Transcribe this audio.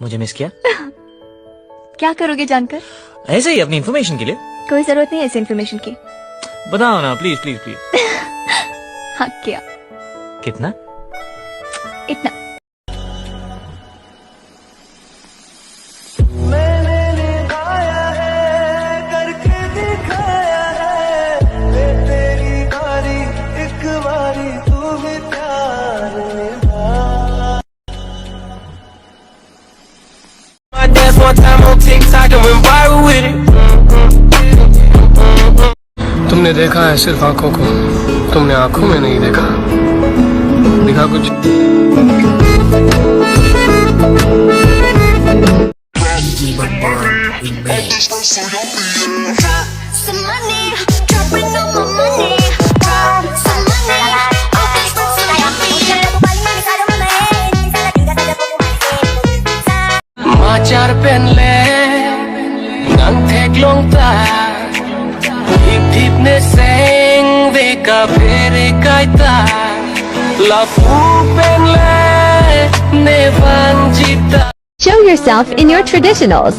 मुझे मिस किया? क्या करोगे जानकर? ऐसे ही अपनी इन्फॉर्मेशन के लिए। कोई जरूरत नहीं है ऐसी इन्फॉर्मेशन की। बताओ ना प्लीज प्लीज प्लीज। हाँ क्या? कितना? इतना। मैंने निभाया है करके दिखाया है, ले तेरी बारी एक बारी तू भी प्यार निभा। My dance one time on TikTok and went viral with it. तुमने देखा है सिर्फ आंखों को, तुमने आंखों में नहीं देखा। दिखा कुछ macar penle nang thek long ta hip hip ne seng de ka phere kai ta la fu penle ne van jita. Show yourself in your traditionals.